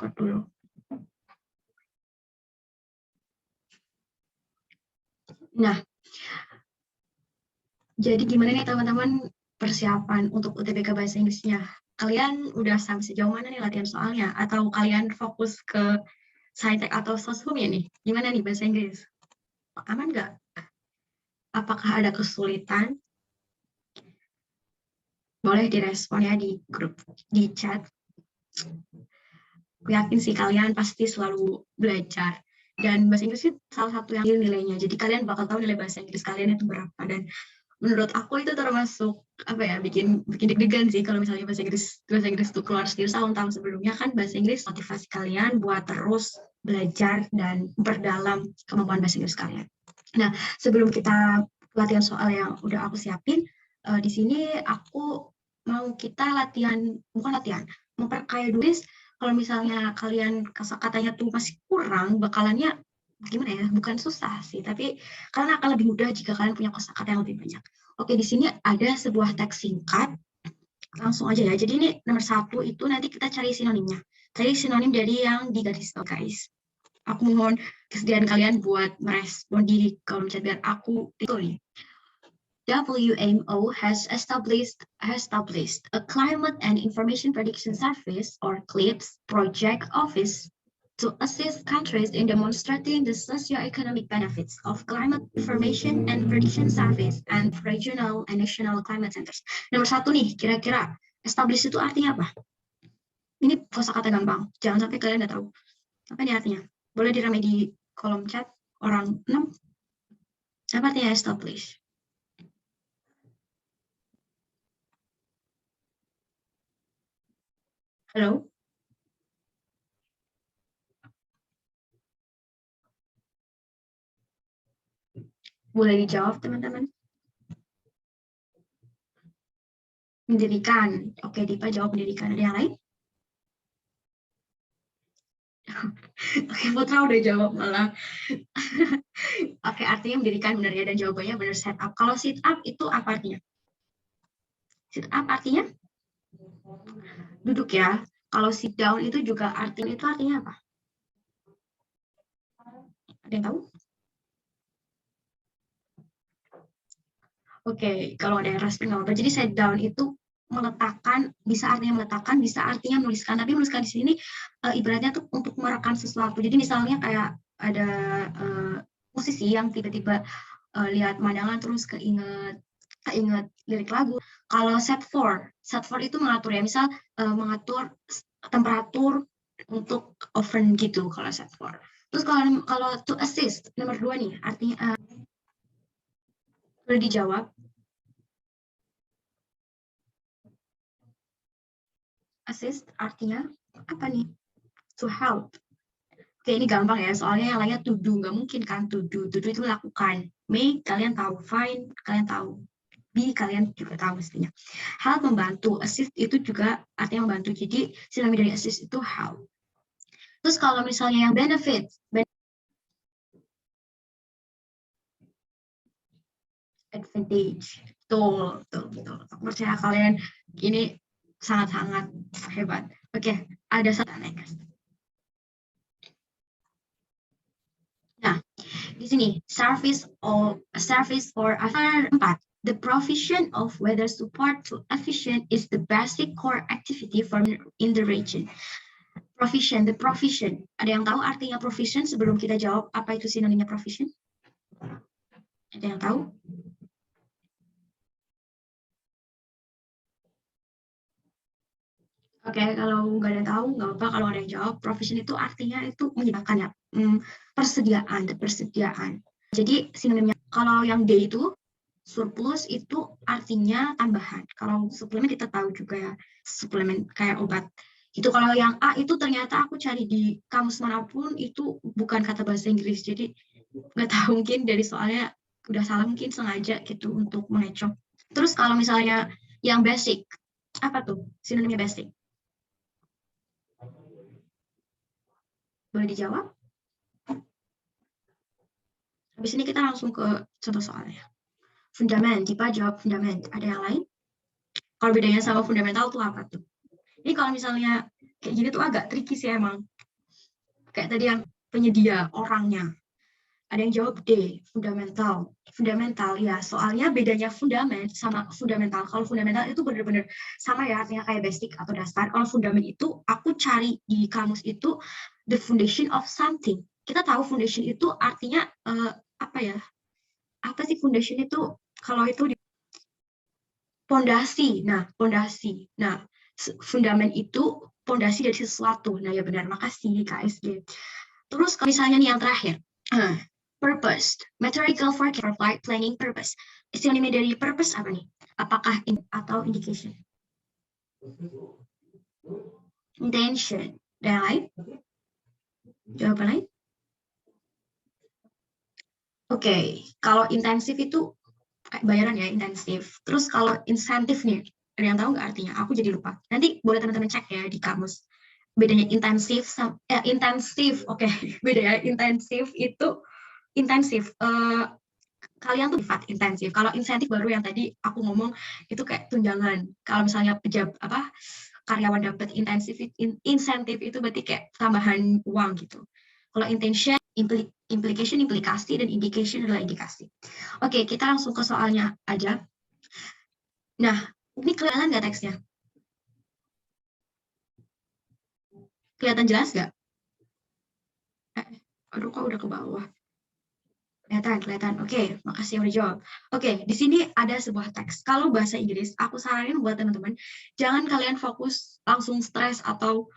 record dulu. Nah, jadi gimana nih teman-teman persiapan untuk UTBK Bahasa Inggrisnya? Kalian udah sampai sejauh mana nih latihan soalnya? Atau kalian fokus ke Saintek atau Soshum ya nih? Gimana nih Bahasa Inggris? Aman nggak? Apakah ada kesulitan? Boleh direspon ya di grup, di chat. Aku yakin sih kalian pasti selalu belajar. Dan bahasa Inggris itu salah satu yang nilainya. Jadi kalian bakal tahu nilai bahasa Inggris kalian itu berapa. Dan menurut aku itu termasuk apa ya, bikin deg-degan sih kalau misalnya bahasa Inggris itu keluar serius tahun-tahun sebelumnya. Kan bahasa Inggris motivasi kalian buat terus belajar dan memperdalam kemampuan bahasa Inggris kalian. Nah, sebelum kita latihan soal yang udah aku siapin, di sini aku mau kita bukan latihan, memperkaya dulu. Kalau misalnya kalian kata-katanya tuh masih kurang, bakalannya gimana ya, bukan susah sih, tapi karena akan lebih mudah jika kalian punya kosakata yang lebih banyak. Oke, di sini ada sebuah teks singkat, langsung aja ya. Jadi ini nomor 1 itu nanti kita cari sinonimnya. Cari sinonim dari yang di garis bawah, guys. Aku mohon kesediaan kalian buat merespon di kolom chat biar aku itu nih. WMO has established a Climate and Information Prediction Service, or CLIPS, project office to assist countries in demonstrating the socio-economic benefits of climate information and prediction service and regional and national climate centers. Nomor 1 nih, kira-kira establish itu artinya apa? Ini kosakata gampang, jangan sampai kalian nggak tahu. Apa ini artinya? Boleh diramai di kolom chat orang 6. Apa artinya establish? Halo? Boleh dijawab, teman-teman? Mendirikan. Oke, Dipa jawab mendirikan. Ada yang lain? Oke, Putra udah jawab malah. Oke, artinya mendirikan, benar ya, dan jawabannya benar, set up. Kalau sit up itu apa artinya? Sit up artinya duduk ya. Kalau sit down itu juga artinya apa? Ada yang tahu? Oke, kalau ada yang respon nggak apa-apa. Jadi sit down itu meletakkan, bisa artinya meletakkan, bisa artinya menuliskan. Tapi menuliskan di sini ibaratnya tuh untuk merekam sesuatu. Jadi misalnya kayak ada musisi yang tiba-tiba lihat pemandangan terus keinget lirik lagu. Kalau set for itu mengatur ya, misal mengatur temperatur untuk oven gitu kalau set for. Terus kalau to assist nomor 2 nih, artinya boleh dijawab. Assist artinya apa nih? To help. Oke, ini gampang ya, soalnya yang lainnya to do, nggak mungkin kan to do itu lakukan. Make kalian tahu, find kalian tahu, be kalian juga tahu mestinya. Help membantu, assist itu juga artinya membantu. Jadi sinonim dari assist itu help. Terus kalau misalnya yang benefit advantage, betul. Aku percaya kalian ini sangat-sangat hebat. Oke, ada satu next. Nah, di sini service for 4. The provision of weather support to efficient is the basic core activity for in the region. The provision. Ada yang tahu artinya provision sebelum kita jawab apa itu sinonimnya provision? Ada yang tahu? Oke, kalau nggak ada yang tahu, nggak apa-apa. Kalau ada yang jawab, provision itu artinya itu menyediakan ya, persediaan. Jadi sinonimnya, kalau yang D itu surplus itu artinya tambahan. Kalau suplemen kita tahu juga ya, suplemen kayak obat. Itu kalau yang A itu ternyata aku cari di kamus manapun itu bukan kata bahasa Inggris. Jadi nggak tahu, mungkin dari soalnya udah salah, mungkin sengaja gitu untuk mengecoh. Terus kalau misalnya yang basic, apa tuh sinonimnya basic? Boleh dijawab? Habis ini kita langsung ke contoh soalnya. Fundament, Dipa jawab fundament. Ada yang lain? Kalau bedanya sama fundamental tuh apa tuh? Ini kalau misalnya kayak gini tuh agak tricky sih emang. Kayak tadi yang penyedia orangnya. Ada yang jawab D, fundamental. Fundamental, ya soalnya bedanya fundament sama fundamental. Kalau fundamental itu benar-benar sama ya, artinya kayak basic atau dasar. Kalau fundament itu, aku cari di kamus itu the foundation of something. Kita tahu foundation itu artinya apa ya? Apa sih foundation itu? Kalau itu di pondasi. Nah, pondasi. Nah, fundament itu pondasi dari sesuatu. Nah, ya benar. Makasih, KSG. Terus kalau misalnya nih yang terakhir, purpose, metrical for flight planning purpose. Sinonim dari purpose apa nih? Apakah atau indication? Intention. Dan yang lain? Jawaban lain? Oke, kalau intensif itu kayak bayaran ya, intensif. Terus kalau insentif nih, ada yang tahu nggak artinya? Aku jadi lupa. Nanti boleh teman-teman cek ya di kamus. Bedanya intensif sama intensif, oke. Beda ya, intensif itu intensif. Kalian tuh sifat intensif. Kalau insentif baru yang tadi aku ngomong itu kayak tunjangan. Kalau misalnya karyawan dapat insentif itu berarti kayak tambahan uang gitu. Kalau intention, implication, implikasi, dan indication adalah indikasi. Oke, kita langsung ke soalnya aja. Nah, ini kelihatan nggak teksnya? Kelihatan jelas nggak? Aduh, kok udah ke bawah? Kelihatan. Oke, makasih yang udah jawab. Oke, di sini ada sebuah teks. Kalau bahasa Inggris, aku saranin buat teman-teman, jangan kalian fokus langsung stres atau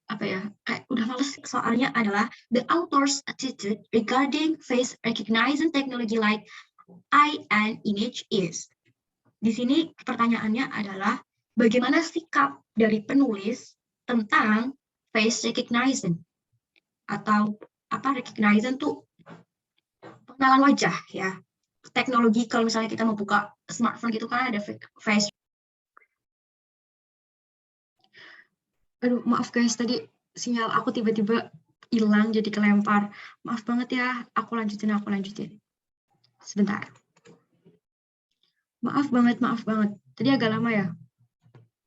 apa ya, kayak udah males. Soalnya adalah the author's attitude regarding face recognition technology like eye and image is. Di sini pertanyaannya adalah bagaimana sikap dari penulis tentang face recognition atau apa recognition tuh pengenalan wajah ya. Teknologi kalau misalnya kita mau buka smartphone gitu kan ada face. Aduh, maaf guys, tadi sinyal aku tiba-tiba hilang jadi kelempar. Maaf banget ya, aku lanjutin. Sebentar. Maaf banget. Tadi agak lama ya.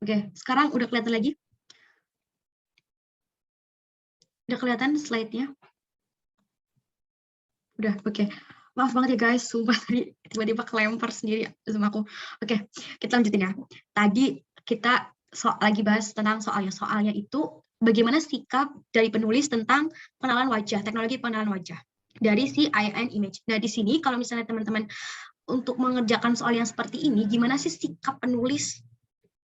Oke, sekarang udah kelihatan lagi? Udah kelihatan slide-nya? Udah, oke. Maaf banget ya guys, sumpah tadi tiba-tiba kelempar sendiri Zoom aku. Oke, kita lanjutin ya. Tadi kita lagi bahas tentang soalnya itu bagaimana sikap dari penulis tentang pengenalan wajah, teknologi pengenalan wajah dari si eye and image. Nah, di sini kalau misalnya teman-teman untuk mengerjakan soal yang seperti ini, gimana sih sikap penulis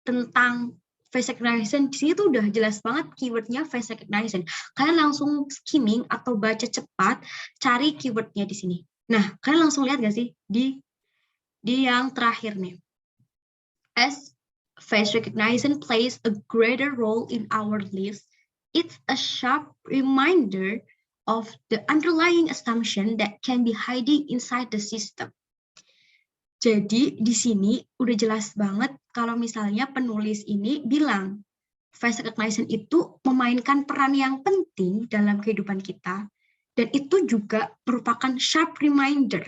tentang face recognition? Di sini tuh udah jelas banget keywordnya face recognition. Kalian langsung skimming atau baca cepat, cari keywordnya di sini. Nah, kalian langsung lihat gak sih di yang terakhir nih. As face recognition plays a greater role in our lives, it's a sharp reminder of the underlying assumption that can be hiding inside the system. Jadi di sini udah jelas banget kalau misalnya penulis ini bilang face recognition itu memainkan peran yang penting dalam kehidupan kita dan itu juga merupakan sharp reminder.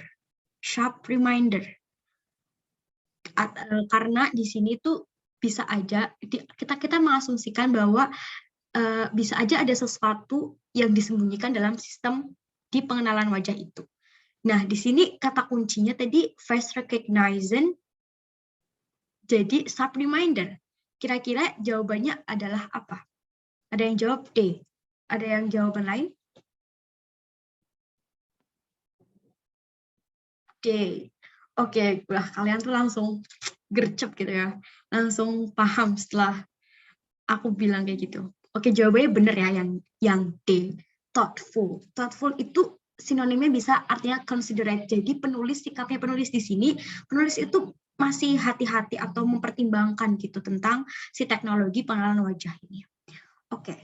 Karena di sini tuh bisa aja kita mengasumsikan bahwa bisa aja ada sesuatu yang disembunyikan dalam sistem di pengenalan wajah itu. Nah, di sini kata kuncinya tadi face recognition jadi sub reminder. Kira-kira jawabannya adalah apa? Ada yang jawab D. Ada yang jawaban lain? D. Oke, wah kalian tuh langsung gercep gitu ya. Langsung paham setelah aku bilang kayak gitu. Oke, jawabannya bener ya yang D. Thoughtful. Thoughtful itu sinonimnya bisa artinya considerate. Jadi sikapnya penulis di sini, penulis itu masih hati-hati atau mempertimbangkan gitu tentang si teknologi pengenalan wajah ini. Oke.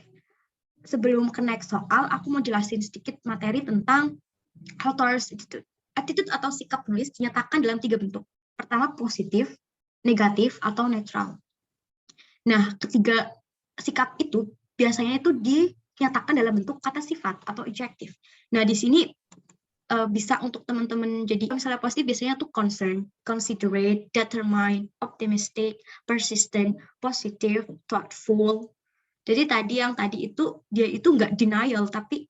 Sebelum ke next soal, aku mau jelasin sedikit materi tentang author's attitude. Attitude atau sikap penulis dinyatakan dalam 3 bentuk. Pertama, positif, negatif, atau netral. Nah, ketiga sikap itu biasanya itu dinyatakan dalam bentuk kata sifat atau adjektif. Nah, di sini bisa untuk teman-teman jadi misalnya positif biasanya tuh concern, considerate, determined, optimistic, persistent, positive, thoughtful. Jadi tadi itu dia itu nggak denial tapi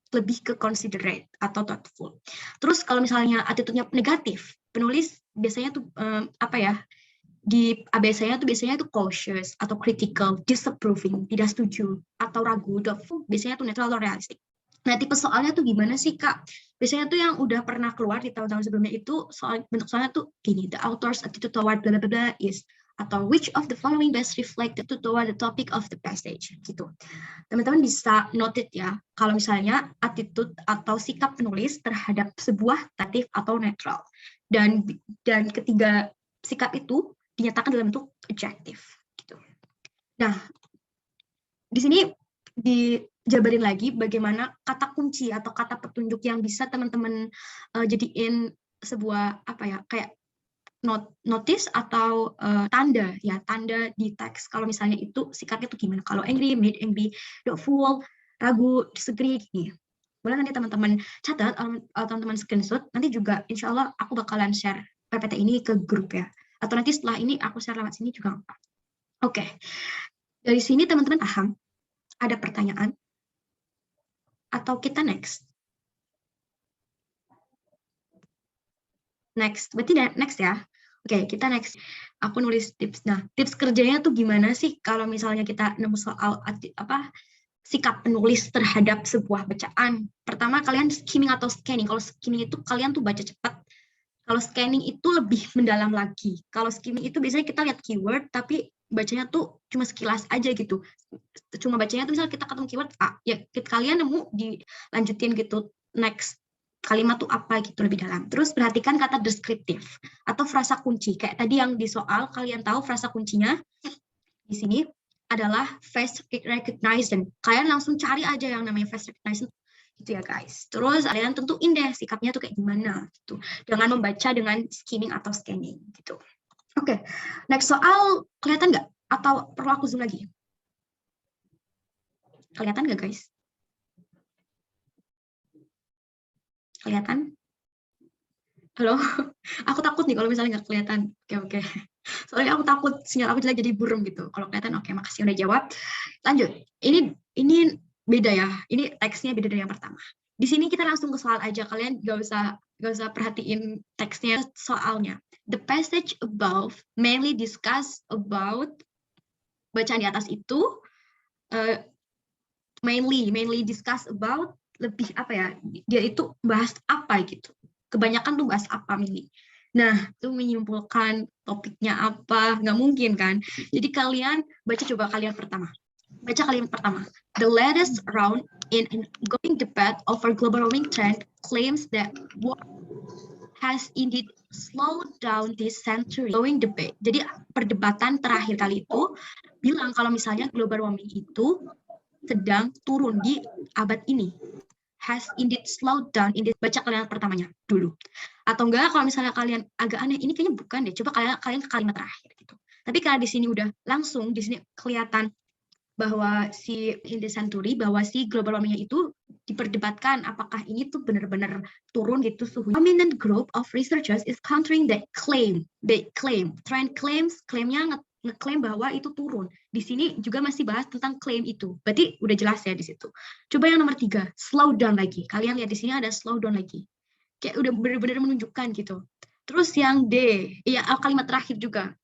lebih ke considerate atau thoughtful. Terus kalau misalnya attitude-nya negatif, penulis biasanya tuh apa ya, di ABC-nya tuh biasanya tuh cautious atau critical, disapproving, tidak setuju, atau ragu, doubtful, biasanya tuh netral atau realistic. Nah, tipe soalnya tuh gimana sih, Kak? Biasanya tuh yang udah pernah keluar di tahun-tahun sebelumnya itu soal bentuk soalnya tuh gini, the author's attitude toward blah blah blah is, atau which of the following best reflect the toward the topic of the passage gitu. Teman-teman bisa note ya, kalau misalnya attitude atau sikap penulis terhadap sebuah tatif atau netral. Dan ketiga sikap itu dinyatakan dalam bentuk adjektif gitu. Nah, di sini dijabarin lagi bagaimana kata kunci atau kata petunjuk yang bisa teman-teman jadiin sebuah apa ya, kayak notice atau tanda ya, tanda di teks. Kalau misalnya itu sikapnya tuh gimana? Kalau angry, made angry, doubtful, ragu, disagree gini. Boleh nanti teman-teman catat atau teman-teman screenshot. Nanti juga insya Allah aku bakalan share PPT ini ke grup ya. Atau nanti setelah ini aku share lewat sini juga. Oke. Dari sini teman-teman paham? Ada pertanyaan? Atau kita next? Next, berarti next ya. Oke, kita next. Aku nulis tips. Nah, tips kerjanya tuh gimana sih kalau misalnya kita nemu soal apa sikap penulis terhadap sebuah bacaan. Pertama, kalian skimming atau scanning. Kalau skimming itu kalian tuh baca cepat. Kalau scanning itu lebih mendalam lagi. Kalau skimming itu biasanya kita lihat keyword, tapi bacanya tuh cuma sekilas aja gitu. Cuma bacanya tuh misalnya kita ketemu keyword A, ya kalian nemu dilanjutin gitu. Next kalimat tuh apa gitu lebih dalam. Terus perhatikan kata deskriptif atau frasa kunci. Kayak tadi yang di soal, kalian tahu frasa kuncinya di sini adalah face recognition. Kalian langsung cari aja yang namanya face recognition gitu ya guys. Terus kalian tentuin deh sikapnya tuh kayak gimana gitu. Jangan membaca dengan skimming atau scanning gitu. Oke, next soal kelihatan nggak? Atau perlu aku zoom lagi? Kelihatan nggak guys? Kelihatan? Halo? Aku takut nih kalau misalnya nggak kelihatan. Oke. Soalnya aku takut sinyal aku jelek jadi burung gitu. Kalau kelihatan, oke, makasih udah jawab. Lanjut. Ini beda ya. Ini teksnya beda dari yang pertama. Di sini kita langsung ke soal aja. Kalian gak usah perhatiin teksnya, soalnya. The passage above mainly discuss about, bacaan di atas itu mainly discuss about, lebih apa ya, dia itu bahas apa gitu. Kebanyakan tuh bahas apa mainly. Nah, itu menyimpulkan topiknya apa, nggak mungkin kan. Jadi kalian baca, coba kalian pertama. Baca kalimat pertama. The latest round in an ongoing debate over global warming trend claims that what has indeed slowed down this century. Ongoing debate. Jadi perdebatan terakhir kali itu bilang kalau misalnya global warming itu sedang turun di abad ini. Has indeed slowed down in this. Baca kalian pertamanya dulu. Atau enggak, kalau misalnya kalian agak aneh, ini kayaknya bukan deh. Coba kalian ke kalimat terakhir gitu. Tapi kalau di sini udah langsung, di sini kelihatan bahwa si in the century, bahwa si global warmingnya itu diperdebatkan apakah ini tuh benar-benar turun gitu suhu. Prominent group of researchers is countering that claim. Trend claimnya ngeklaim bahwa itu turun. Di sini juga masih bahas tentang klaim itu. Berarti udah jelas ya di situ. Coba yang nomor 3, slow down lagi. Kalian lihat di sini ada slow down lagi. Kayak udah benar-benar menunjukkan gitu. Terus yang D, ya kalimat terakhir juga.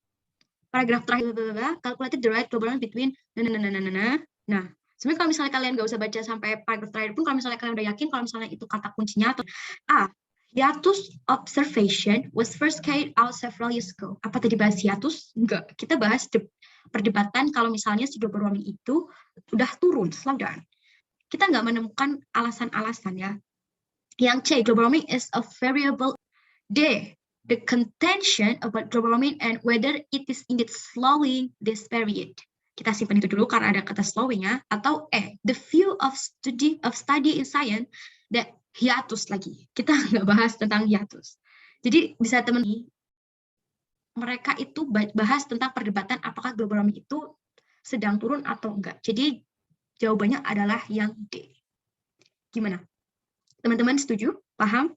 Paragraf terakhir, calculated the right global between nah, sebenarnya kalau misalnya kalian nggak usah baca sampai paragraf terakhir pun, kalau misalnya kalian udah yakin kalau misalnya itu kata kuncinya, atau hiatus observation was first carried out several years ago. Apa tadi bahas hiatus? Enggak, kita bahas perdebatan kalau misalnya si global warming itu udah turun, slow down. Kita nggak menemukan alasan-alasan ya. Yang C, global warming is a variable. D, the contention about global warming and whether it is indeed slowing this period. Kita simpan itu dulu karena ada kata slowing ya. Atau E, the view of study in science that hiatus lagi. Kita nggak bahas tentang hiatus. Jadi bisa teman mereka itu bahas tentang perdebatan apakah global warming itu sedang turun atau enggak. Jadi jawabannya adalah yang D. Gimana? Teman-teman setuju? Paham?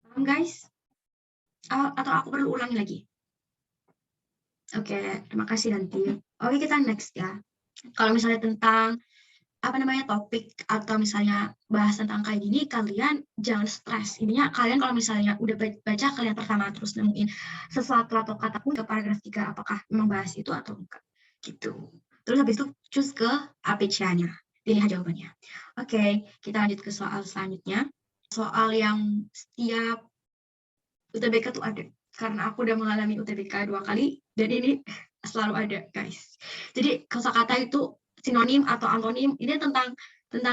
Paham guys? Atau aku perlu ulangi lagi? Oke, terima kasih nanti. Oke, kita next ya. Kalau misalnya tentang topik atau misalnya bahas tentang kayak gini, kalian jangan stres. Intinya kalian kalau misalnya udah baca kalian pertama terus nemuin sesuatu atau kata pun ke paragraf 3, apakah memang bahas itu atau enggak gitu. Terus habis itu choose ke APC-nya, pilih jawabannya. Oke, kita lanjut ke soal selanjutnya. Soal yang setiap UTBK tuh ada, karena aku udah mengalami UTBK 2 kali dan ini selalu ada, guys. Jadi kosakata itu sinonim atau antonim, ini tentang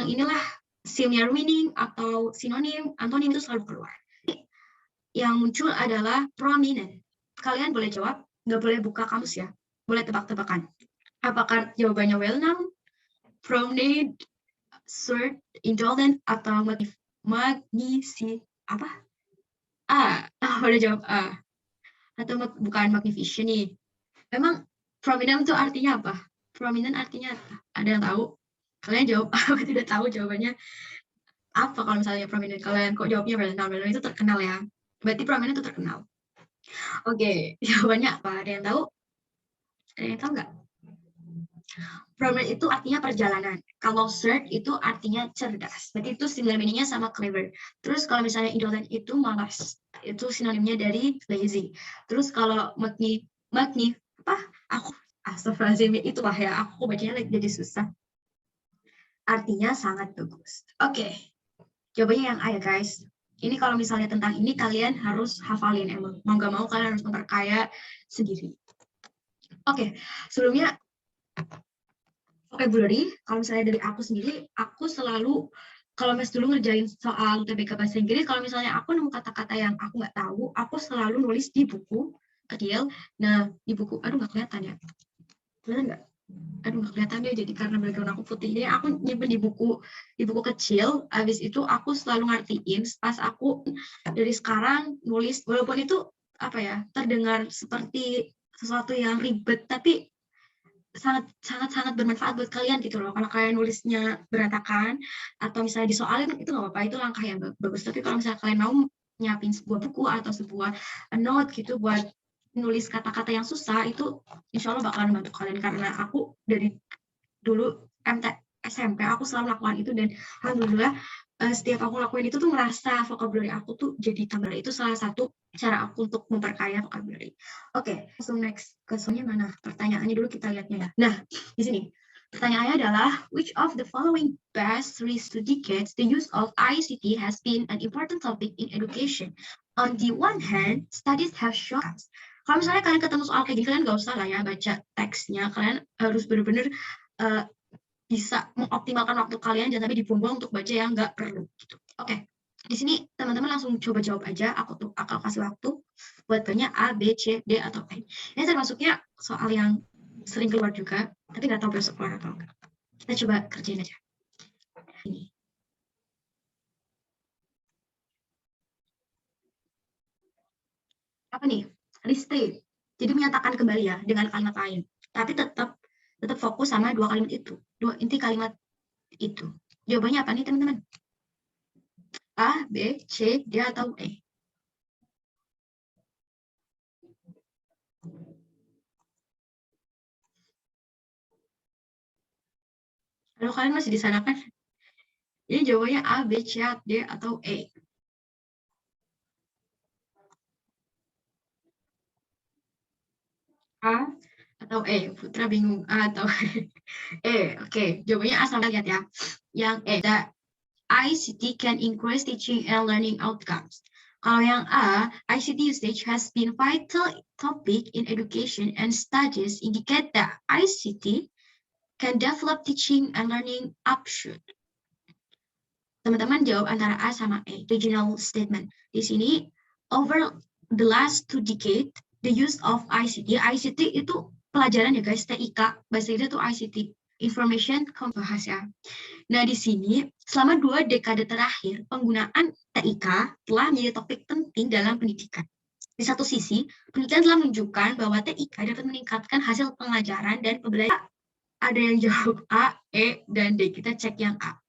inilah similar meaning atau sinonim, antonim itu selalu keluar. Yang muncul adalah prominent. Kalian boleh jawab, nggak boleh buka kamus ya, boleh tebak-tebakan. Apakah jawabannya well known, prominent, short, indolent, atau magnisi apa? Udah jawab A. Atau bukan magnificent nih. Emang prominent itu artinya apa? Prominent artinya apa? Ada yang tahu? Kalian jawab apa? Tidak tahu jawabannya apa kalau misalnya prominent? Kalian kok jawabnya well-known? Well-known itu terkenal ya. Berarti prominent itu terkenal. Oke, jawabannya apa? Ada yang tahu? Ada yang tahu nggak? Prominent itu artinya perjalanan. Kalau short itu artinya cerdas. Berarti itu similar meaning-nya sama clever. Terus kalau misalnya indolent itu malas. Itu sinonimnya dari lazy. Terus kalau astagfirullahaladzim, itulah ya, aku bacanya jadi susah. Artinya sangat bagus. Oke, jawabannya yang A ya guys. Ini kalau misalnya tentang ini kalian harus hafalin emang. Mau nggak mau kalian harus memperkaya sendiri. Oke, sebelumnya vocabulary, kalau misalnya dari aku sendiri, aku selalu kalau mes dulu ngerjain soal UTBK bahasa Inggris, kalau misalnya aku nemu kata-kata yang aku nggak tahu, aku selalu nulis di buku kecil. Nah, di buku, aduh nggak kelihatan ya. Kelihatan nggak? Aduh nggak kelihatan deh, jadi karena background aku putih. Jadi aku nyimpen di buku kecil. Habis itu aku selalu ngertiin. Pas aku dari sekarang nulis, walaupun itu terdengar seperti sesuatu yang ribet, tapi sangat bermanfaat buat kalian gitu loh. Kalau kalian nulisnya berantakan atau misalnya disoalin itu nggak apa-apa, itu langkah yang bagus. Tapi kalau misalnya kalian mau nyiapin sebuah buku atau sebuah note gitu buat nulis kata-kata yang susah, itu insya Allah bakalan membantu kalian. Karena aku dari dulu SMP aku selalu lakukan itu dan alhamdulillah setiap aku lakuin itu tuh merasa vocabulary aku tuh jadi tambah. Itu salah satu cara aku untuk memperkaya vocabulary. Oke, langsung next ke soalnya mana? Pertanyaannya dulu kita lihatnya ya. Nah, di sini pertanyaannya adalah which of the following past 3 decades the use of ICT has been an important topic in education. On the one hand, studies have shown us. Kalau misalnya kalian ketemu soal kayak gini, kalian nggak usah lah ya baca teksnya. Kalian harus benar-benar bisa mengoptimalkan waktu kalian, jangan sampai dibuang-buang untuk baca yang nggak perlu gitu. Oke, di sini teman-teman langsung coba jawab aja. Aku kasih waktu buat banyak A, B, C, D, atau E. Ini termasuknya soal yang sering keluar juga, tapi nggak tahu besok keluar atau enggak. Kita coba kerjain aja. Ini. Apa nih? Restate. Jadi menyatakan kembali ya dengan kalimat lain. Tapi tetap fokus sama dua kalimat itu. Dua inti kalimat itu. Jawabannya apa nih teman-teman? A, B, C, D, atau E? Kalau kalian masih di sana kan? Ini jawabannya A, B, C, D, atau E. A atau E? Putra bingung A atau E. Oke, jawabannya A sampai lihat ya. Yang E, the ICT can increase teaching and learning outcomes. Kalau yang A, ICT usage has been vital topic in education and studies indicate that ICT can develop teaching and learning upshoot. Teman-teman jawab antara A sama E, regional statement. Di sini, over the last 2 decades, the use of ICT. ICT itu pelajaran ya guys, TIK. Bahasa Inggris itu ICT, Information Bahas ya. Nah di sini, selama 2 dekade terakhir, penggunaan TIK telah menjadi topik penting dalam pendidikan. Di satu sisi, penelitian telah menunjukkan bahwa TIK dapat meningkatkan hasil pengajaran dan pembelajaran. Ada yang jawab A, E, dan D. Kita cek yang A.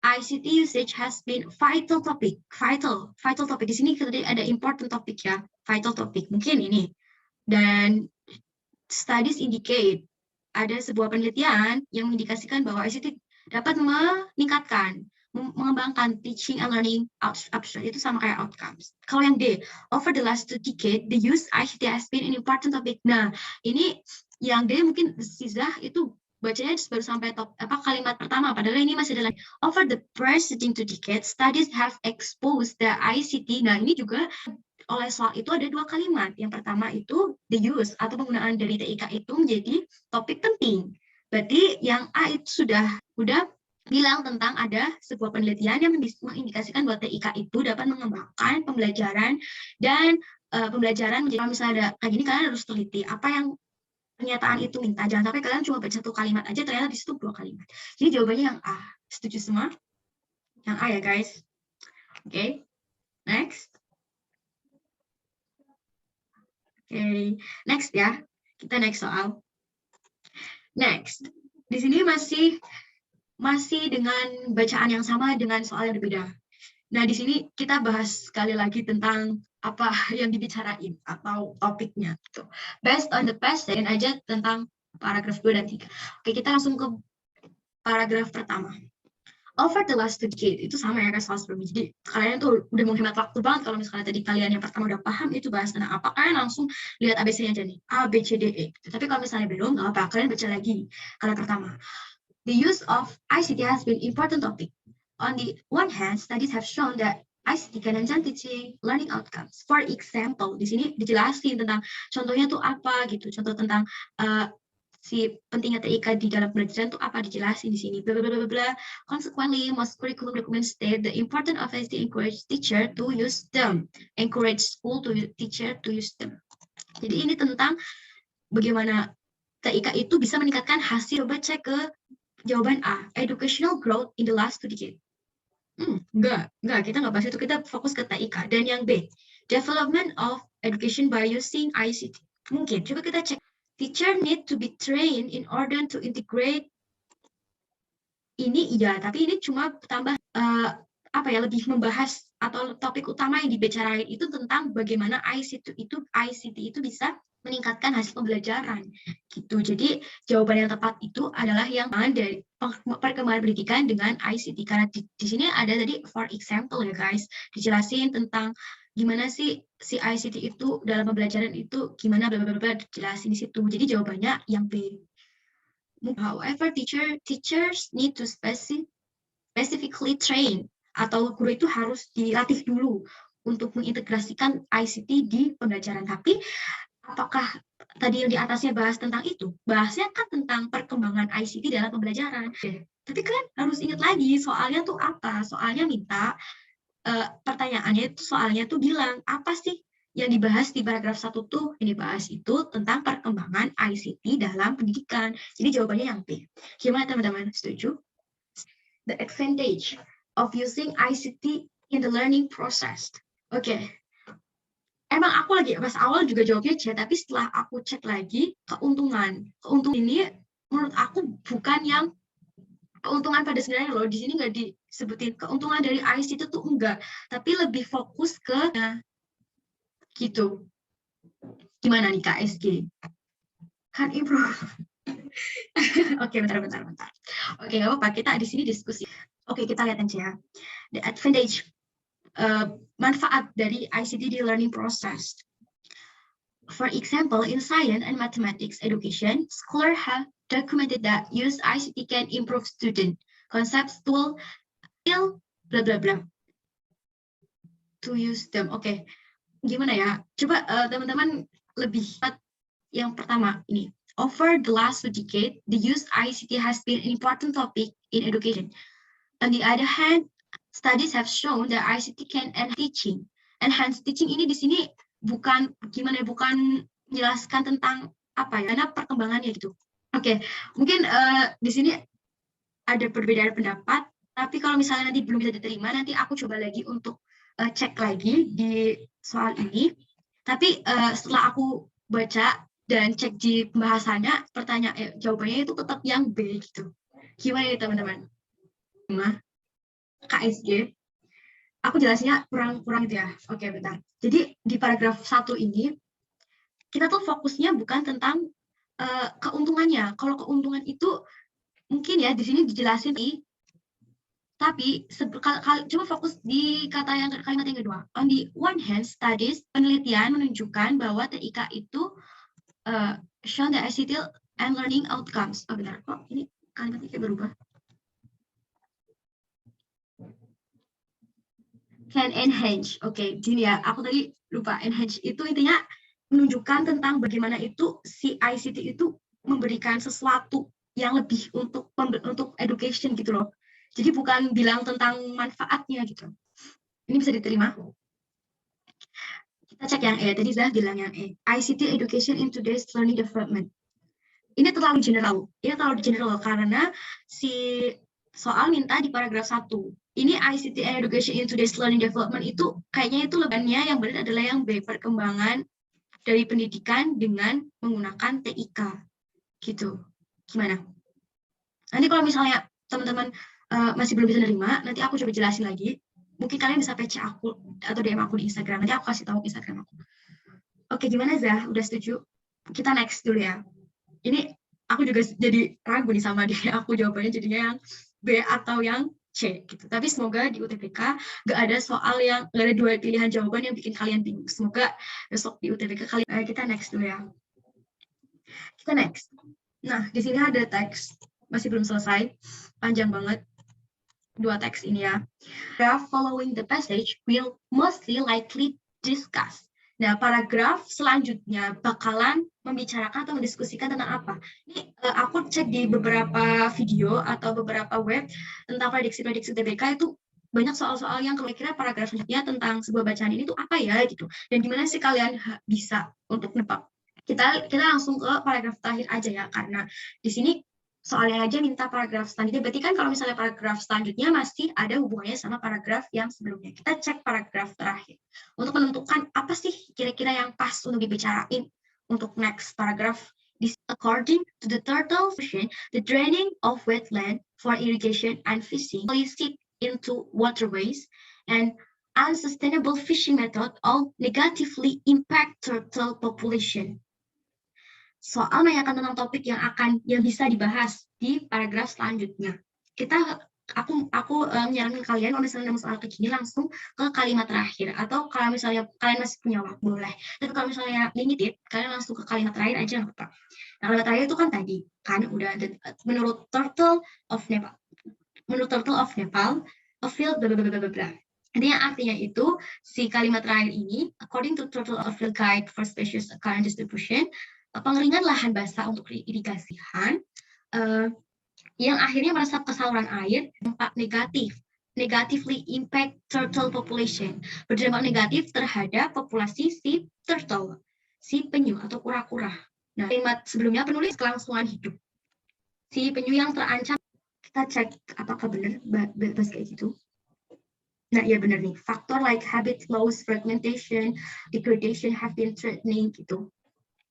ICT usage has been vital topic. Vital topic. Di sini tadi ada important topic ya. Vital topic. Mungkin ini. Dan studies indicate, ada sebuah penelitian yang mengindikasikan bahwa ICT dapat meningkatkan, mengembangkan teaching and learning abstract, itu sama kayak outcomes. Kalau yang D, over the last 2 decades, the use ICT has been an important topic. Nah, ini yang D mungkin Sizah itu bacanya baru sampai kalimat pertama, padahal ini masih ada lagi. Over the preceding 2 decades, studies have exposed the ICT. Nah, ini juga oleh soal itu ada 2 kalimat. Yang pertama itu the use atau penggunaan dari TIK itu menjadi topik penting. Berarti yang A itu sudah bilang tentang ada sebuah penelitian yang mengindikasikan bahwa TIK itu dapat mengembangkan pembelajaran dan pembelajaran menjadi, kalau misalnya ada kayak gini, kalian harus teliti apa yang pernyataan itu minta. Jangan sampai kalian cuma baca 1 kalimat aja, ternyata di situ 2 kalimat. Jadi jawabannya yang A. Setuju semua? Yang A ya guys. Oke, next. Oke, next ya. Kita next soal. Next. Di sini masih dengan bacaan yang sama dengan soal yang berbeda. Nah, di sini kita bahas sekali lagi tentang apa yang dibicarain atau topiknya. Gitu. Based on the passage aja tentang paragraf 2 dan 3. Oke, kita langsung ke paragraf pertama. Over the last 2 decades, itu sama ya kayak soal sebelumnya. Jadi kalian tuh udah menghemat waktu banget kalau misalnya tadi kalian yang pertama udah paham itu bahas tentang apa, kalian langsung lihat ABC-nya aja nih, A, B, C, D, E. Tapi kalau misalnya belum, nggak apa, kalian baca lagi. Kalian pertama, the use of ICT has been important topic. On the one hand, studies have shown that ICT can enhance teaching learning outcomes. For example, di sini dijelasin tentang contohnya tuh apa gitu, contoh tentang si pentingnya TIK di dalam pembelajaran itu apa, dijelasin di sini. Bla bla bla bla. Consequently, most curriculum documents state the importance of ICT encourage teacher to use them, encourage school to teacher to use them. Jadi ini tentang bagaimana TIK itu bisa meningkatkan hasil. Coba cek ke jawaban A, educational growth in the last 2 decades. Enggak, kita nggak bahas itu, kita fokus ke TIK. Dan yang B, development of education by using ICT. Mungkin, coba kita cek. Teacher need to be trained in order to integrate. Ini iya, tapi ini cuma tambah lebih membahas atau topik utama yang dibicarain itu tentang bagaimana ICT itu bisa meningkatkan hasil pembelajaran gitu. Jadi jawaban yang tepat itu adalah yang dari perkembangan pendidikan dengan ICT, karena di sini ada tadi for example ya guys, dijelasin tentang gimana sih si ICT itu dalam pembelajaran itu gimana bla bla bla, dijelasin di situ. Jadi jawabannya yang B. However, teachers need to specifically train, atau guru itu harus dilatih dulu untuk mengintegrasikan ICT di pembelajaran. Tapi apakah tadi yang di atasnya bahas tentang itu? Bahasnya kan tentang perkembangan ICT dalam pembelajaran. Tapi kalian harus ingat lagi soalnya tuh apa? Soalnya minta pertanyaannya itu soalnya tuh bilang apa sih yang dibahas di paragraf 1 tuh, yang dibahas itu tentang perkembangan ICT dalam pendidikan. Jadi jawabannya yang B. Gimana teman-teman? Setuju? The advantage of using ICT in the learning process. Oke. Emang aku lagi pas awal juga jawabnya C, tapi setelah aku cek lagi keuntungan ini menurut aku bukan yang keuntungan pada sebenarnya loh. Di sini nggak disebutin keuntungan dari ICT itu enggak, tapi lebih fokus ke gitu. Gimana nih KSG? Kan improve. Oke, bentar. Oke, nggak apa-apa. Kita di sini diskusi. Oke, kita lihat aja. The advantage, manfaat dari ICT di learning process. For example, in science and mathematics education, scholars have documented that use ICT can improve student concepts, tool, bla bla bla. To use them. Oke, gimana ya? Coba teman-teman lebih yang pertama ini. Over the last 2 decades, the use ICT has been an important topic in education. On the other hand, studies have shown that ICT can enhance teaching. Enhance teaching ini di sini bukan menjelaskan tentang apa ya, karena perkembangannya gitu. Oke, mungkin di sini ada perbedaan pendapat, tapi kalau misalnya nanti belum bisa diterima, nanti aku coba lagi untuk cek lagi di soal ini. Tapi setelah aku baca dan cek di pembahasannya, jawabannya itu tetap yang B gitu. Gimana ya teman-teman? KSG. Aku jelasnya kurang gitu ya. Oke, bentar. Jadi di paragraf 1 ini kita tuh fokusnya bukan tentang keuntungannya. Kalau keuntungan itu mungkin ya di sini dijelasin tapi coba fokus di kalimat yang kedua. On the one hand, studies penelitian menunjukkan bahwa TIK itu show the ICT and learning outcomes. Oh benar kok, ini kalimatnya kayak berubah. Can enhance. Oke, gini ya, aku tadi lupa. Enhance itu intinya menunjukkan tentang bagaimana itu si ICT itu memberikan sesuatu yang lebih untuk education gitu loh. Jadi bukan bilang tentang manfaatnya gitu. Ini bisa diterima. Kita cek yang E, tadi Zah bilang yang E. ICT education in today's learning development. Ini terlalu general. Ini terlalu general karena si soal minta di paragraf 1. Ini ICT and education in today's learning development itu kayaknya itu lebannya yang benar adalah yang B, perkembangan dari pendidikan dengan menggunakan TIK. Gitu. Gimana? Nanti kalau misalnya teman-teman masih belum bisa nerima, nanti aku coba jelasin lagi. Mungkin kalian bisa PC aku atau DM aku di Instagram. Nanti aku kasih tahu Instagram aku. Oke, gimana Zah? Udah setuju? Kita next dulu ya. Ini aku juga jadi ragu nih sama diri aku jawabannya jadinya yang B atau yang C gitu. Tapi semoga di UTBK gak ada soal yang gak ada dua pilihan jawaban yang bikin kalian bingung. Semoga besok di UTBK kalian kita next dulu ya. Kita next. Nah, di sini ada teks masih belum selesai, panjang banget. 2 teks ini ya. Graph following the passage will mostly likely discuss. Nah, paragraf selanjutnya bakalan membicarakan atau mendiskusikan tentang apa. Ini aku cek di beberapa video atau beberapa web tentang prediksi-prediksi UTBK itu banyak soal-soal yang kira-kira paragraf selanjutnya tentang sebuah bacaan ini tuh apa ya gitu. Dan gimana sih kalian bisa untuk nebak. Kita langsung ke paragraf terakhir aja ya, karena di sini soalnya aja minta paragraf selanjutnya. Berarti kan kalau misalnya paragraf selanjutnya masih ada hubungannya sama paragraf yang sebelumnya. Kita cek paragraf terakhir untuk menentukan apa sih kira-kira yang pas untuk dibicarain untuk next paragraph. According to the turtle version, the draining of wetland for irrigation and fishing seep into waterways and unsustainable fishing method all negatively impact turtle population. Soal menanyakan tentang topik yang bisa dibahas di paragraf selanjutnya. Aku menyarankan kalian kalau misalnya ada soal kayak gini langsung ke kalimat terakhir, atau kalau misalnya kalian masih punya waktu boleh. Tapi kalau misalnya limited, kalian langsung ke kalimat terakhir aja nggak apa-apa. Nah, kalimat terakhir itu kan tadi kan udah ada, menurut Turtle of Nepal, a field bla bla bla bla bla. Artinya itu si kalimat terakhir ini, according to Turtle of Field Guide for Species Current Distribution, pengeringan lahan basah untuk irigasian yang akhirnya meresap ke saluran air dampak negatively impact turtle population, berdampak negatif terhadap populasi si turtle, si penyu atau kura-kura. Nah, kalimat sebelumnya penulis kelangsungan hidup si penyu yang terancam. Kita cek apakah benar bahas kayak gitu. Nah, iya benar nih. Faktor like habit loss, fragmentation, degradation have been threatening gitu.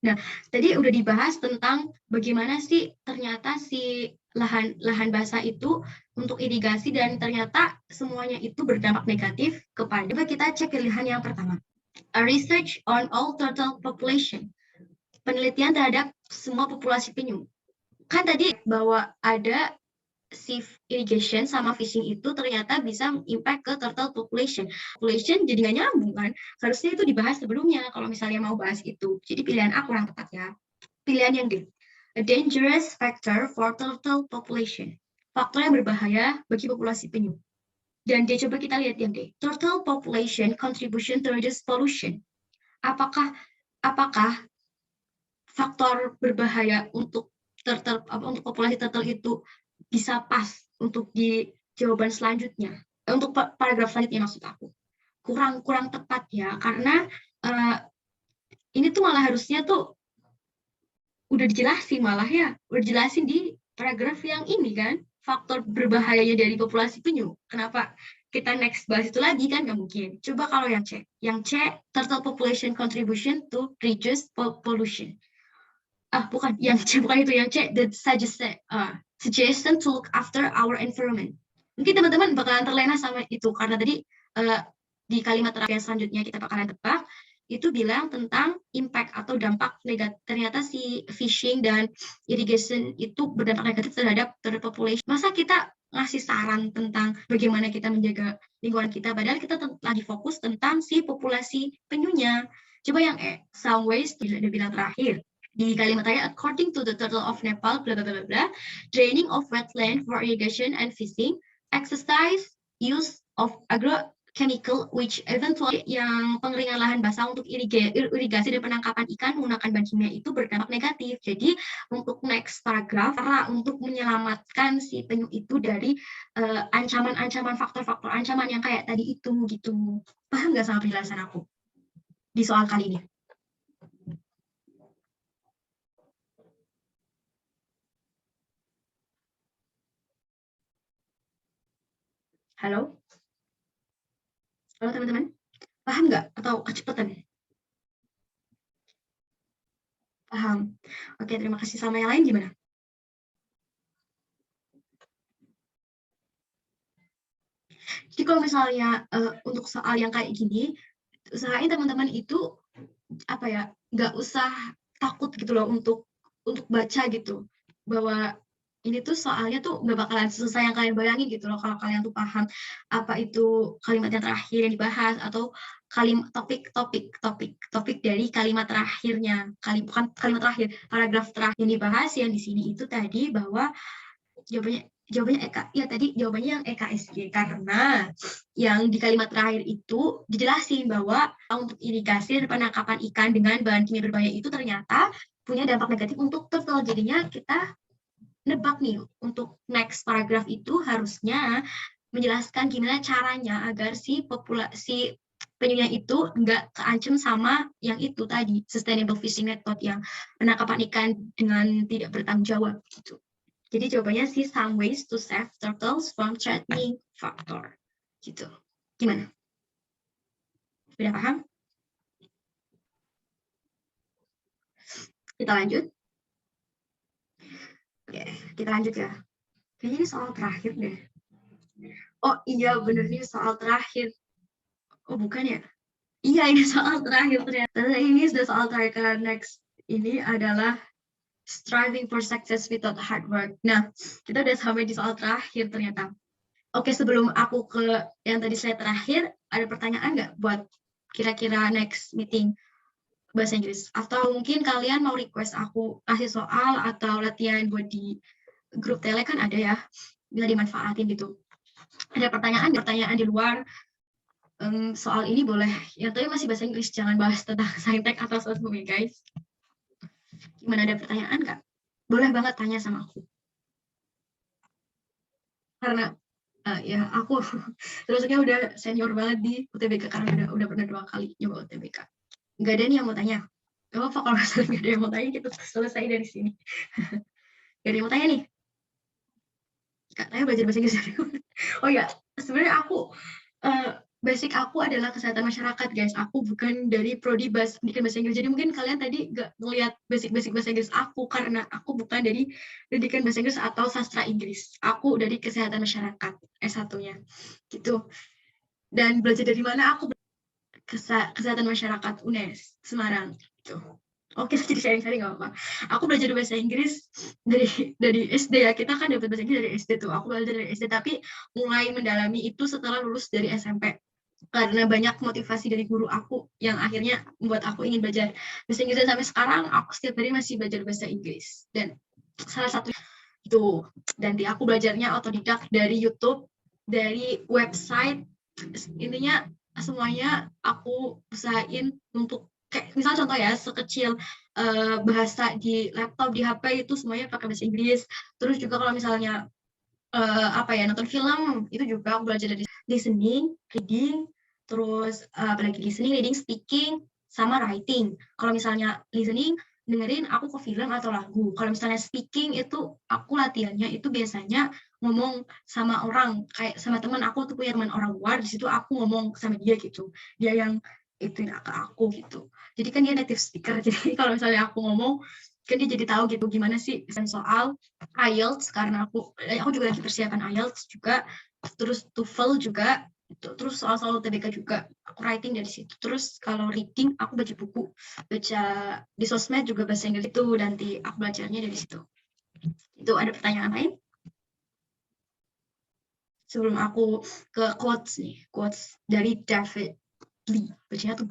Nah, tadi udah dibahas tentang bagaimana sih ternyata si lahan basah itu untuk irigasi dan ternyata semuanya itu berdampak negatif kepada. Coba kita cek pilihan yang pertama. A research on all turtle population. Penelitian terhadap semua populasi penyu. Kan tadi bahwa ada si irrigation sama fishing itu ternyata bisa impact ke turtle population. Population jadi nggak nyambung kan? Harusnya itu dibahas sebelumnya kalau misalnya mau bahas itu. Jadi pilihan A kurang tepat ya. Pilihan yang D. A dangerous factor for turtle population. Faktor yang berbahaya bagi populasi penyu. Dan D, coba kita lihat yang D. Turtle population contribution to reduce pollution. Apakah faktor berbahaya untuk turtle, untuk populasi turtle itu bisa pas untuk di jawaban selanjutnya, untuk paragraf selanjutnya maksud aku. Kurang tepat ya, karena ini tuh malah harusnya tuh udah dijelasin di paragraf yang ini kan, faktor berbahayanya dari populasi penyu. Kenapa kita next bahas itu lagi kan nggak mungkin. Coba kalau yang C, turtle population contribution to reduce pollution. Bukan yang C, yang C, the suggestion to look after our environment. Mungkin teman-teman bakalan terlena sama itu karena tadi di kalimat terakhir selanjutnya kita bakalan tebak itu bilang tentang impact atau dampak negatif. Ternyata si fishing dan irrigation itu berdampak negatif terhadap population. Masa kita ngasih saran tentang bagaimana kita menjaga lingkungan kita, padahal kita lagi fokus tentang si populasi penyunya. Coba yang some ways dia bilang terakhir di kalimat terakhir, according to the Turtle of Nepal, bla bla bla bla, draining of wetland for irrigation and fishing, exercise use of agrochemical which eventually yang pengeringan lahan basah untuk irigasi dan penangkapan ikan menggunakan bahan kimia itu berdampak negatif. Jadi untuk next paragraph, cara untuk menyelamatkan si penyu itu dari ancaman-ancaman, faktor-faktor ancaman yang kayak tadi itu gitu. Paham nggak sama penjelasan aku di soal kali ini? Halo? Halo teman-teman? Paham nggak? Atau kecepatan? Paham. Oke, terima kasih. Sama yang lain gimana? Jadi kalau misalnya untuk soal yang kayak gini, usahain teman-teman itu apa ya, nggak usah takut gitu loh untuk baca gitu, bahwa ini tuh soalnya tuh nggak bakalan selesai yang kalian bayangin gitu loh kalau kalian tuh paham apa itu kalimat yang terakhir yang dibahas atau topik dari kalimat terakhirnya, bukan kalimat terakhir, paragraf terakhir yang dibahas yang di sini itu tadi bahwa jawabannya Eka. Ya tadi jawabannya yang EKSG karena yang di kalimat terakhir itu dijelasin bahwa untuk irigasi dan penangkapan ikan dengan bahan kimia berbahaya itu ternyata punya dampak negatif untuk turtle. Jadinya kita nebak nih untuk next paragraph itu harusnya menjelaskan gimana caranya agar si populasi penyunya itu nggak keancam sama yang itu tadi, sustainable fishing method yang penangkapan ikan dengan tidak bertanggung jawab gitu. Jadi jawabannya sih some ways to save turtles from threatening factor. Gitu. Gimana? Sudah paham? Kita lanjut. Oke, kita lanjut ya. Kayaknya ini soal terakhir deh. Oh iya, bener nih soal terakhir. Oh bukan ya? Iya, ini soal terakhir ternyata. Ini sudah soal terakhir. Next ini adalah striving for success without hard work. Nah, kita udah sampai di soal terakhir ternyata. Oke, sebelum aku ke yang tadi slide terakhir, ada pertanyaan nggak buat kira-kira next meeting bahasa Inggris? Atau mungkin kalian mau request aku kasih soal atau latihan buat di grup tele kan ada ya, bisa dimanfaatin gitu. Ada pertanyaan di luar soal ini boleh. Yang tadi masih bahasa Inggris, jangan bahas tentang saintek atau sesuatu ya guys. Gimana, ada pertanyaan nggak? Boleh banget tanya sama aku. Karena ya aku terusnya udah senior banget di UTBK karena udah pernah 2 kali nyoba UTBK. Nggak ada nih yang mau tanya. Gak apa kalau misalnya nggak ada yang mau tanya, kita selesai dari sini. Gak ada yang mau tanya nih. Katanya belajar bahasa Inggris dari oh ya, sebenarnya aku basic aku adalah kesehatan masyarakat guys. Aku bukan dari prodi pendidikan bahasa Inggris. Jadi mungkin kalian tadi nggak ngeliat basic bahasa Inggris aku karena aku bukan dari pendidikan bahasa Inggris atau sastra Inggris. Aku dari kesehatan masyarakat S1-nya gitu. Dan belajar dari mana? Aku kesehatan masyarakat UNES Semarang gitu. Oke, jadi sharing-sharing nggak apa-apa. Aku belajar bahasa Inggris dari SD ya. Kita kan dapat bahasa Inggris dari SD tuh. Aku belajar dari SD, tapi mulai mendalami itu setelah lulus dari SMP. Karena banyak motivasi dari guru aku yang akhirnya membuat aku ingin belajar bahasa Inggris. Dan sampai sekarang aku setiap hari masih belajar bahasa Inggris. Dan salah satu itu, dan aku belajarnya otodidak dari YouTube, dari website. Intinya semuanya aku usahain untuk kayak misal contoh ya, sekecil bahasa di laptop, di HP itu semuanya pakai bahasa Inggris. Terus juga kalau misalnya nonton film itu juga aku belajar dari listening, reading, terus apalagi listening, reading, speaking, sama writing. Kalau misalnya listening, dengerin aku ke film atau lagu. Kalau misalnya speaking itu aku latihannya itu biasanya ngomong sama orang, kayak sama teman aku tuh punya teman orang luar, di situ aku ngomong sama dia gitu. Dia yang itu ke aku gitu. Jadi kan dia native speaker. Jadi kalau misalnya aku ngomong kan dia jadi tahu gitu gimana sih soal IELTS, karena aku juga lagi persiapan IELTS juga, terus TOEFL juga. Terus soal-soal UTBK juga aku writing dari situ. Terus kalau reading aku baca buku, baca di sosmed juga bahasa Inggris itu, nanti aku belajarnya dari situ. Itu ada pertanyaan lain? Sebelum aku ke quotes nih, quotes dari David Lee, bacanya tuh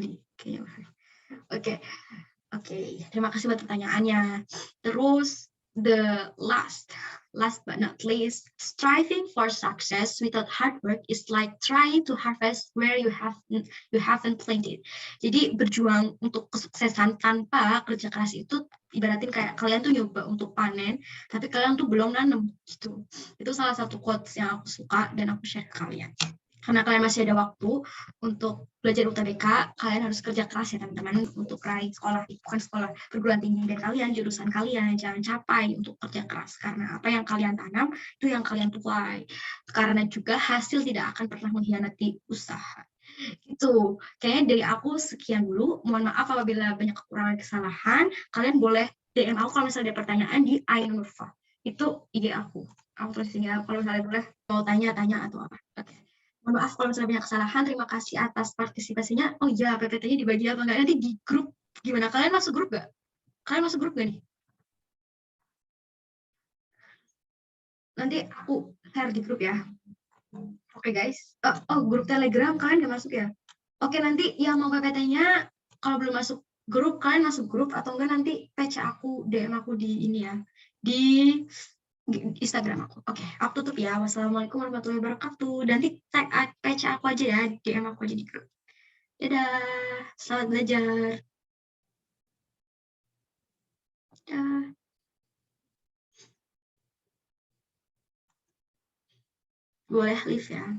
Lee kayaknya. Oke. Terima kasih buat pertanyaannya. Terus the last but not least, striving for success without hard work is like trying to harvest where you haven't planted. Jadi berjuang untuk kesuksesan tanpa kerja keras itu ibaratin kayak kalian tuh nyoba untuk panen, tapi kalian tuh belum nanam gitu. Itu salah satu quotes yang aku suka dan aku share ke kalian. Karena kalian masih ada waktu untuk belajar UTBK, kalian harus kerja keras ya teman-teman untuk raih sekolah, bukan sekolah perguruan tinggi dan kalian, jurusan kalian, jangan capai untuk kerja keras. Karena apa yang kalian tanam, itu yang kalian tuai. Karena juga hasil tidak akan pernah mengkhianati usaha. Itu, kayaknya dari aku sekian dulu. Mohon maaf apabila banyak kekurangan kesalahan, kalian boleh DM aku kalau misalnya ada pertanyaan di Ainurfa. Itu ide aku. Aku terus tinggal kalau misalnya boleh mau tanya-tanya atau apa. Oke. Mohon maaf kalau misalnya banyak kesalahan. Terima kasih atas partisipasinya. Oh iya, PPT-nya dibagi apa enggak? Nanti di grup gimana? Kalian masuk grup nggak? Kalian masuk grup nggak nih? Nanti aku share di grup ya. Oke guys. Grup Telegram kalian nggak masuk ya? Oke, nanti yang mau PPT-nya kalau belum masuk grup, kalian masuk grup atau enggak nanti PC aku, DM aku di ini ya. Di Instagram aku. Oke, aku tutup ya. Wassalamualaikum warahmatullahi wabarakatuh. Nanti tag PC aku aja ya, DM aku aja di grup. Dadah, selamat belajar. Dadah. Boleh live ya.